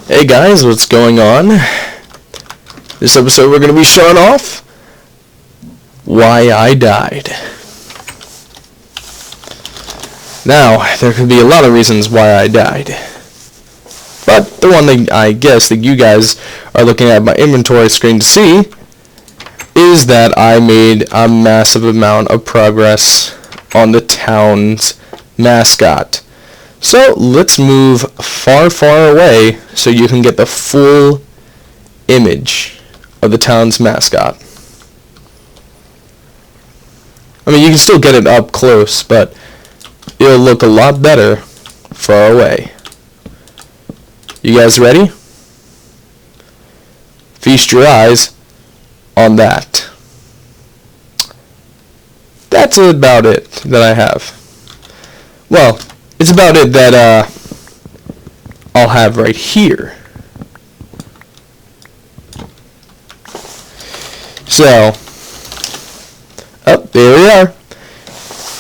Hey guys, what's going on? This episode we're going to be showing off why I died. Now, there could be a lot of reasons why I died. But the one thing I guess that you guys are looking at my inventory screen to see is that I made a massive amount of progress on the town's mascot. So let's move far, far away so you can get the full image of the town's mascot. I mean, you can still get it up close, but it'll look a lot better far away. You guys ready? Feast your eyes on that. That's about it that I have. Well, it's about it that I'll have right here. So, there we are.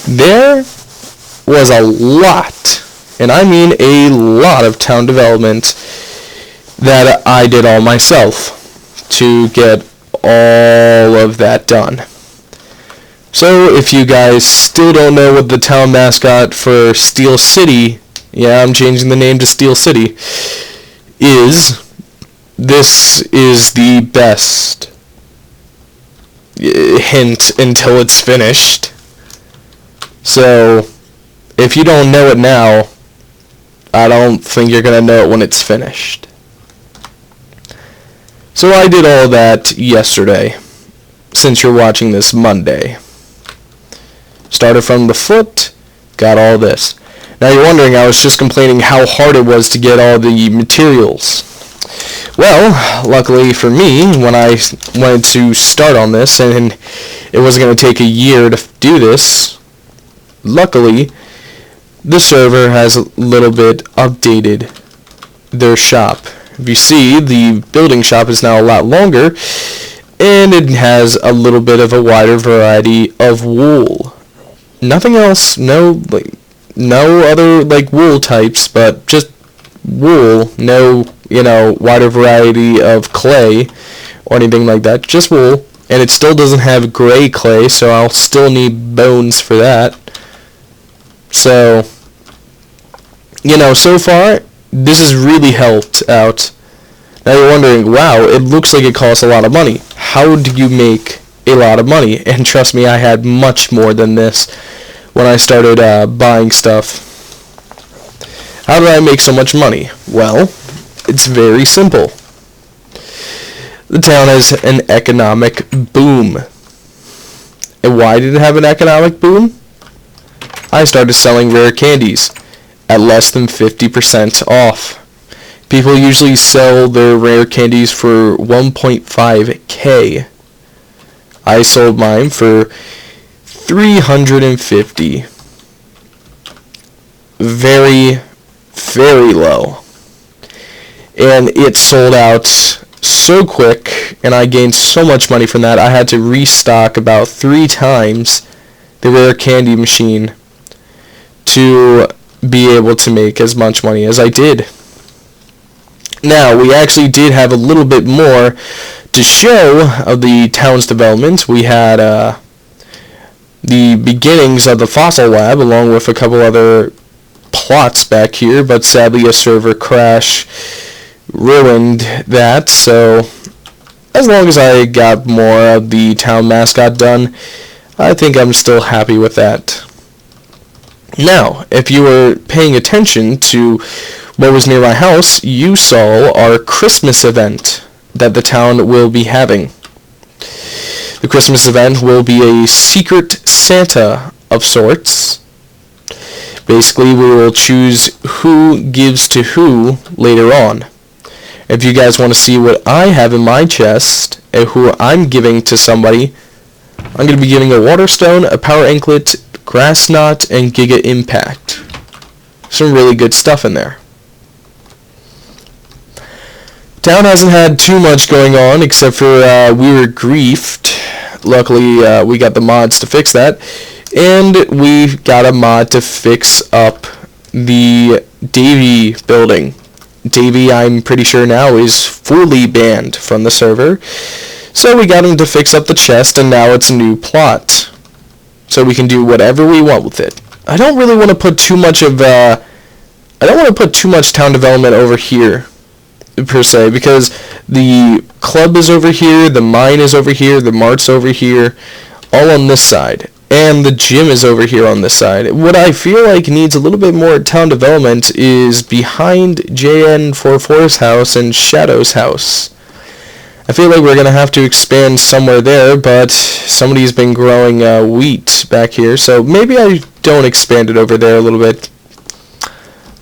There was a lot, and I mean a lot of town development that I did all myself to get all of that done. So, if you guys still don't know what the town mascot for Steel City, yeah, I'm changing the name to Steel City, this is the best hint until it's finished. So, if you don't know it now, I don't think you're going to know it when it's finished. So I did all that yesterday, since you're watching this Monday. Started from the foot, got all this. Now you're wondering, I was just complaining how hard it was to get all the materials. Well, luckily for me, when I wanted to start on this, and it wasn't going to take a year to do this, luckily, the server has a little bit updated their shop. If you see, the building shop is now a lot longer, and it has a little bit of a wider variety of wool. Nothing else, no other wool types, but just wool, no, wider variety of clay or anything like that, just wool. And it still doesn't have gray clay, so I'll still need bones for that. So, so far, this has really helped out. Now you're wondering, wow, it looks like it costs a lot of money. How do you make a lot of money? And trust me, I had much more than this when I started buying stuff. How did I make so much money? Well, it's very simple. The town has an economic boom. And why did it have an economic boom? I started selling rare candies at less than 50% off. People usually sell their rare candies for 1.5K. I sold mine for 350. Very, very low. And it sold out so quick, and I gained so much money from that, I had to restock about 3 times the rare candy machine to be able to make as much money as I did. Now, we actually did have a little bit more to show of the town's development. We had the beginnings of the fossil lab, along with a couple other plots back here, but sadly a server crash ruined that. So, as long as I got more of the town mascot done, I think I'm still happy with that. Now, if you were paying attention to what was near my house, you saw our Christmas event that the town will be having. The Christmas event will be a secret Santa of sorts. Basically, we will choose who gives to who later on. If you guys want to see what I have in my chest and who I'm giving to somebody, I'm going to be giving a Water Stone, a Power Anklet, Grass Knot, and Giga Impact. Some really good stuff in there. Town hasn't had too much going on except for we were griefed. Luckily, we got the mods to fix that, and we got a mod to fix up the Davy building. Davey, I'm pretty sure now, is fully banned from the server. So we got him to fix up the chest, and now it's a new plot. So we can do whatever we want with it. I don't really want to put too much of, I don't want to put too much town development over here, per se, because the club is over here, the mine is over here, the mart's over here, all on this side. And the gym is over here on this side. What I feel like needs a little bit more town development is behind JN44's house and Shadow's house. I feel like we're going to have to expand somewhere there, but somebody's been growing wheat back here, so maybe I don't expand it over there a little bit.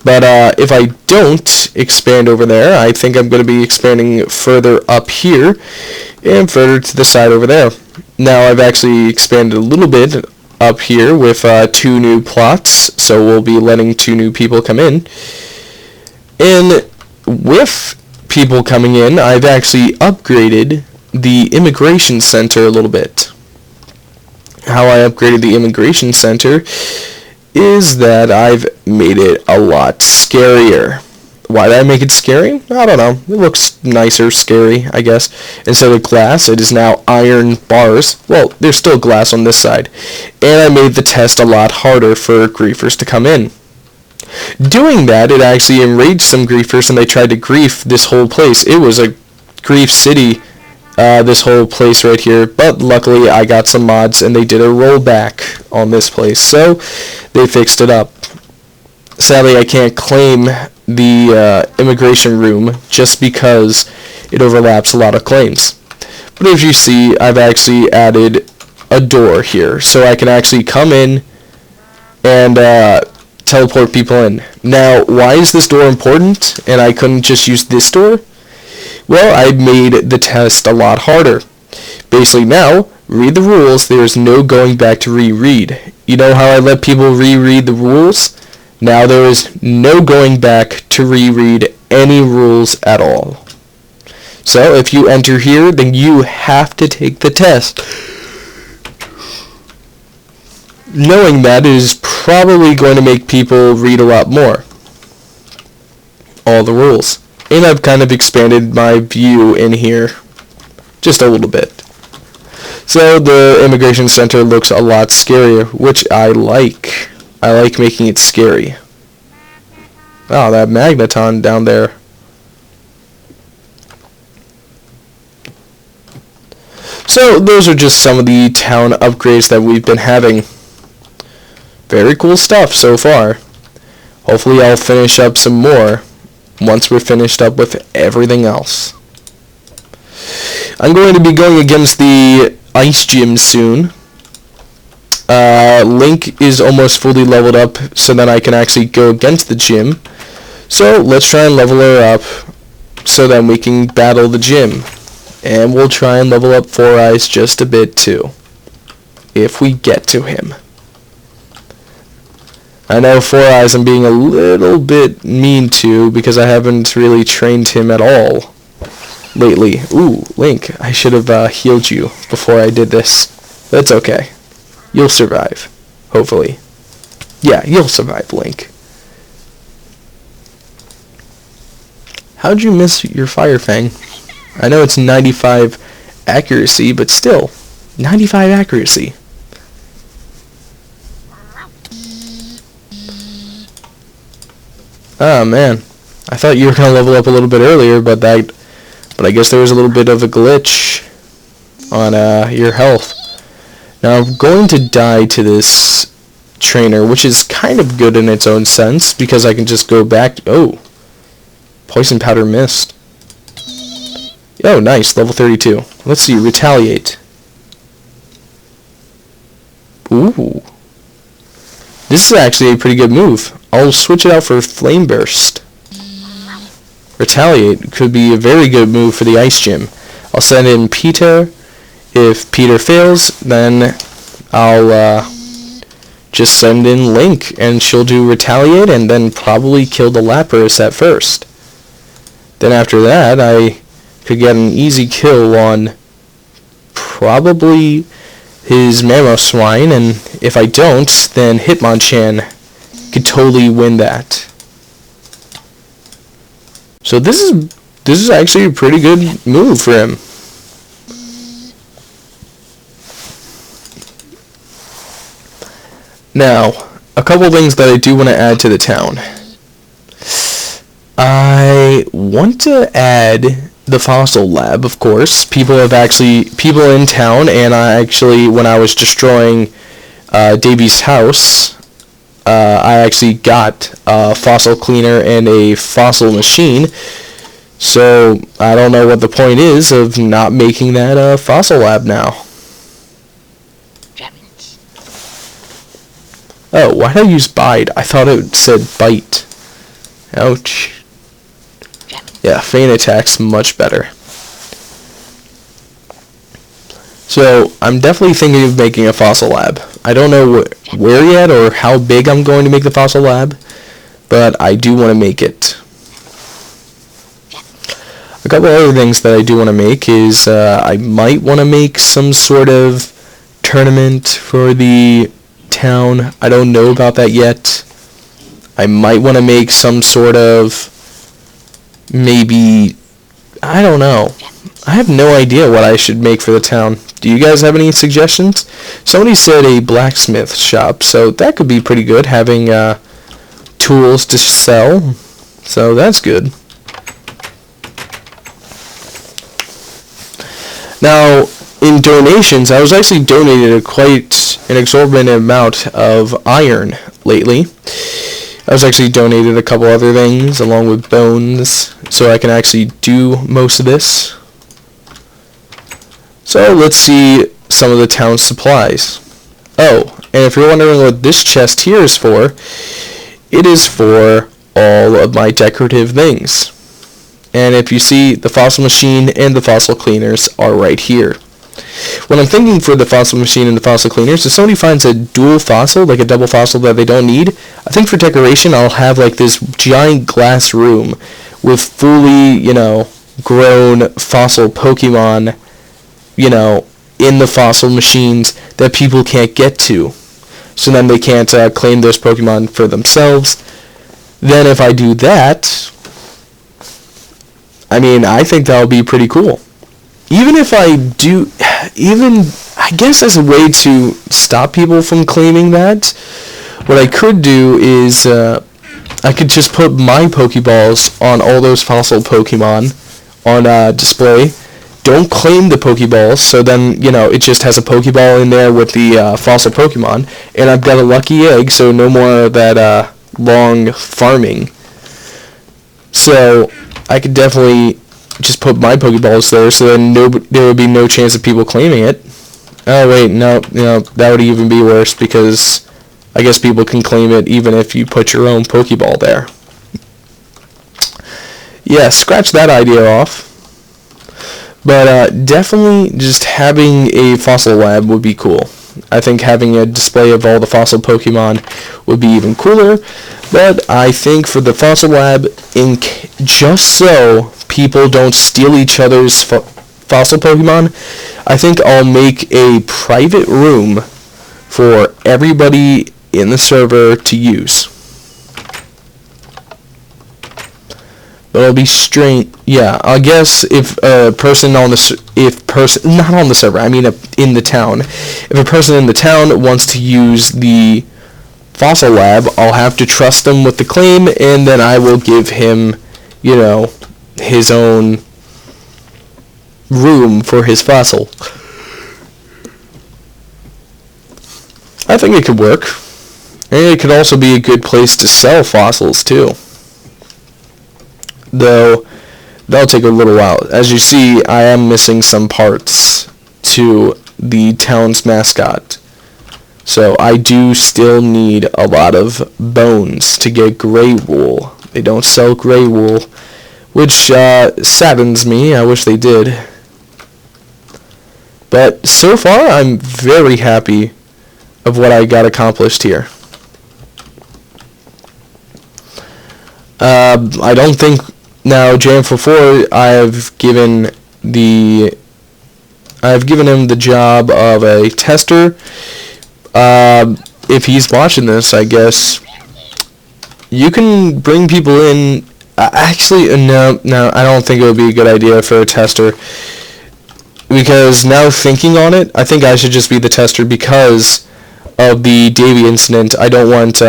But if I don't expand over there, I think I'm going to be expanding further up here and further to the side over there. Now I've actually expanded a little bit up here with 2 new plots, so we'll be letting 2 new people come in. And with people coming in, I've actually upgraded the immigration center a little bit. How I upgraded the immigration center is that I've made it a lot scarier. Why did I make it scary? I don't know. It looks nicer, scary, I guess. Instead of glass, it is now iron bars. Well, there's still glass on this side. And I made the test a lot harder for griefers to come in. Doing that, it actually enraged some griefers, and they tried to grief this whole place. It was a grief city, this whole place right here. But luckily, I got some mods, and they did a rollback on this place. So, they fixed it up. Sadly, I can't claim the immigration room just because it overlaps a lot of claims. But as you see, I've actually added a door here, so I can actually come in and teleport people in. Now, why is this door important and I couldn't just use this door? Well, I made the test a lot harder. Basically now, read the rules, there's no going back to reread. You know how I let people reread the rules? Now there is no going back to reread any rules at all. So if you enter here, then you have to take the test, knowing that it is probably going to make people read a lot more. All the rules. And I've kind of expanded my view in here just a little bit. So the immigration center looks a lot scarier, which I like. I like making it scary. Oh, that magneton down there. So those are just some of the town upgrades that we've been having. Very cool stuff so far. Hopefully I'll finish up some more once we're finished up with everything else. I'm going to be going against the ice gym soon. Link is almost fully leveled up so that I can actually go against the gym. So let's try and level her up so that we can battle the gym. And we'll try and level up Four Eyes just a bit too, if we get to him. I know Four Eyes I'm being a little bit mean to because I haven't really trained him at all lately. Ooh, Link, I should have healed you before I did this. That's okay. You'll survive, hopefully. Yeah, you'll survive, Link. How'd you miss your Fire Fang? I know it's 95 accuracy, but still, 95 accuracy. Oh man, I thought you were gonna level up a little bit earlier, but I guess there was a little bit of a glitch on your health. Now I'm going to die to this trainer, which is kind of good in its own sense because I can just go back. Oh, poison powder missed. Oh, nice, level 32. Let's see, retaliate. Ooh, this is actually a pretty good move. I'll switch it out for Flame Burst. Retaliate could be a very good move for the Ice Gym. I'll send in Peter. If Peter fails, then I'll just send in Link, and she'll do Retaliate, and then probably kill the Lapras at first. Then after that, I could get an easy kill on probably his Mamoswine, and if I don't, then Hitmonchan could totally win that. So this is actually a pretty good move for him. Now, a couple things that I do want to add to the town. I want to add the fossil lab, of course. People in town, and when I was destroying Davy's house, I actually got a fossil cleaner and a fossil machine. So I don't know what the point is of not making that a fossil lab now. Oh, why did I use bide? I thought it said bite. Ouch. Yeah, feint attack's much better. So, I'm definitely thinking of making a fossil lab. I don't know where yet or how big I'm going to make the fossil lab, but I do want to make it. A couple other things that I do want to make is I might want to make some sort of tournament for the town. I don't know about that yet. I might want to make some sort of maybe, I don't know. I have no idea what I should make for the town. Do you guys have any suggestions? Somebody said a blacksmith shop, so that could be pretty good, having tools to sell. So that's good. Now, in donations, I was actually donated quite an exorbitant amount of iron lately. I was actually donated a couple other things along with bones, so I can actually do most of this. So let's see some of the town's supplies. Oh, and if you're wondering what this chest here is for, it is for all of my decorative things. And if you see, the fossil machine and the fossil cleaners are right here. What I'm thinking for the fossil machine and the fossil cleaners, if somebody finds a dual fossil, like a double fossil that they don't need, I think for decoration I'll have like this giant glass room with fully, grown fossil Pokemon, in the fossil machines that people can't get to. So then they can't claim those Pokemon for themselves. Then if I do that, I think that'll be pretty cool. Even if I do, I guess as a way to stop people from claiming that, what I could do is I could just put my Pokeballs on all those fossil Pokemon on display. Don't claim the Pokeballs, so then, it just has a Pokeball in there with the fossil Pokemon, and I've got a lucky egg, so no more of that long farming. So I could definitely just put my Pokeballs there, so then there would be no chance of people claiming it. Oh wait, no, that would even be worse, because I guess people can claim it even if you put your own Pokeball there. Yeah, scratch that idea off. But definitely just having a fossil lab would be cool. I think having a display of all the fossil Pokemon would be even cooler. But I think for the fossil lab, just so people don't steal each other's fossil Pokemon, I think I'll make a private room for everybody in the server to use. But it'll be strange. Yeah, I guess if a person not on the server, in the town. If a person in the town wants to use the fossil lab, I'll have to trust them with the claim, and then I will give him, his own room for his fossil. I think it could work. And it could also be a good place to sell fossils, too. Though, that'll take a little while. As you see, I am missing some parts to the town's mascot. So, I do still need a lot of bones to get gray wool. They don't sell gray wool, which saddens me. I wish they did. But, so far, I'm very happy of what I got accomplished here. I don't think... Now, JM44, I've given him the job of a tester. If he's watching this, I guess you can bring people in Actually, no, I don't think it would be a good idea for a tester. Because now thinking on it, I think I should just be the tester because of the Davy incident. I don't want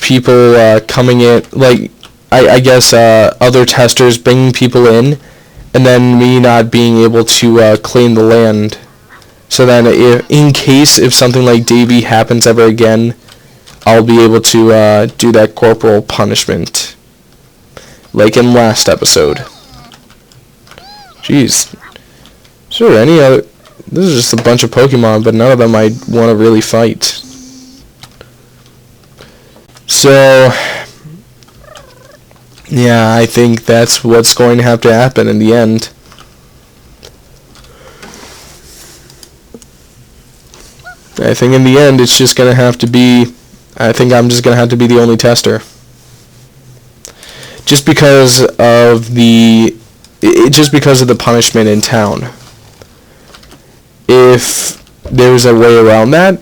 people coming in, like, I guess other testers bringing people in, and then me not being able to claim the land. So then, in case if something like Davy happens ever again, I'll be able to do that corporal punishment, like in last episode. Jeez. Is there any other... This is just a bunch of Pokemon, but none of them I want to really fight. So... yeah, I think that's what's going to have to happen in the end. I think in the end it's just going to have to be... I think I'm just going to have to be the only tester. Just because of the... just because of the punishment in town. If there's a way around that,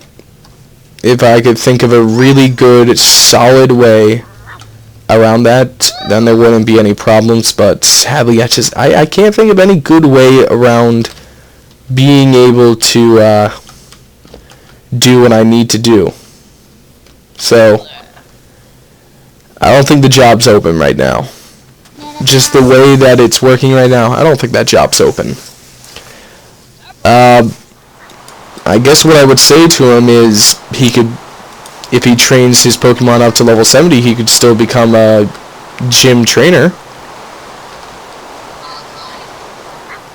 if I could think of a really good, solid way around that, then there wouldn't be any problems. But sadly, I can't think of any good way around being able to do what I need to do. So, I don't think the job's open right now. Just the way that it's working right now, I don't think that job's open. I guess what I would say to him is he could, if he trains his Pokemon up to level 70, he could still become a gym trainer.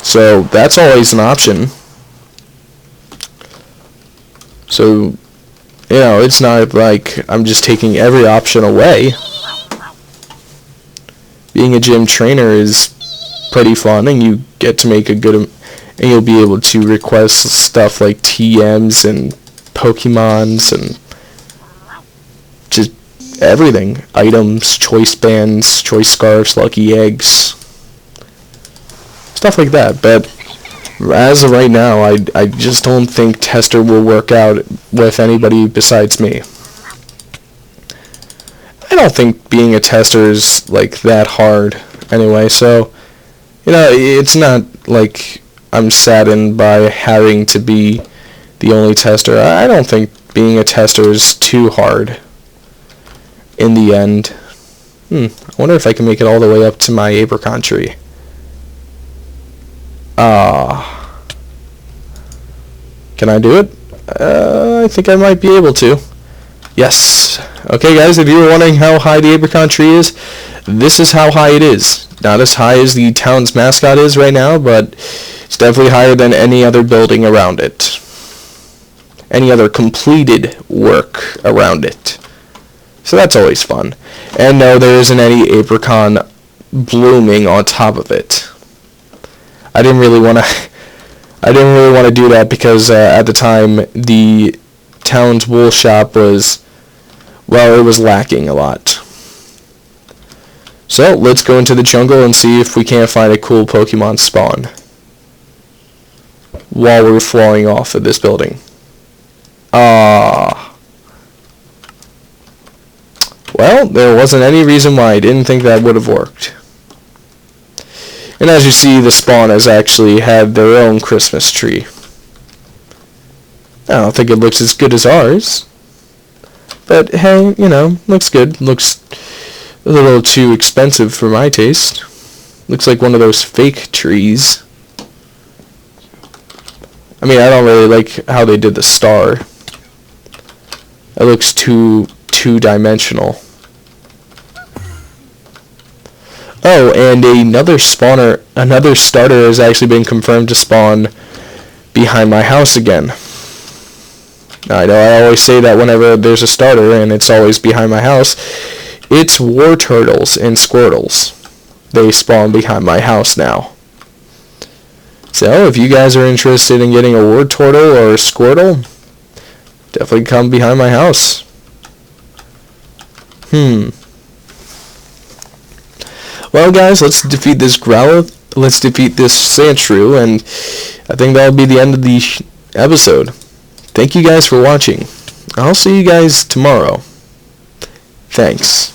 So that's always an option. So, you know, it's not like I'm just taking every option away. Being a gym trainer is pretty fun, and you get to make a good, and you'll be able to request stuff like TMs and Pokemons and just everything. Items, choice bands, choice scarves, lucky eggs, stuff like that. But as of right now, I just don't think tester will work out with anybody besides me. I don't think being a tester is like that hard anyway, so you know, it's not like I'm saddened by having to be the only tester. I don't think being a tester is too hard in the end. I wonder if I can make it all the way up to my apricot tree. Can I do it? I think I might be able to. Yes. Okay, guys, if you were wondering how high the apricot tree is, this is how high it is. Not as high as the town's mascot is right now, but it's definitely higher than any other building around it. Any other completed work around it. So that's always fun. And no, there isn't any apricot blooming on top of it. I didn't really want to do that because at the time the town's wool shop was, well, it was lacking a lot. So let's go into the jungle and see if we can't find a cool Pokemon spawn while we're flying off of this building. Well, there wasn't any reason why I didn't think that would have worked. And as you see, the spawners actually had their own Christmas tree. I don't think it looks as good as ours. But hey, you know, looks good. Looks a little too expensive for my taste. Looks like one of those fake trees. I mean, I don't really like how they did the star. It looks too two-dimensional. Oh, and another starter has actually been confirmed to spawn behind my house again. I know I always say that whenever there's a starter and it's always behind my house. It's war turtles and squirtles. They spawn behind my house now. So if you guys are interested in getting a war turtle or a squirtle, definitely come behind my house. Well, guys, let's defeat this Growlithe. Let's defeat this Sandshrew, and I think that'll be the end of the episode. Thank you guys for watching. I'll see you guys tomorrow. Thanks.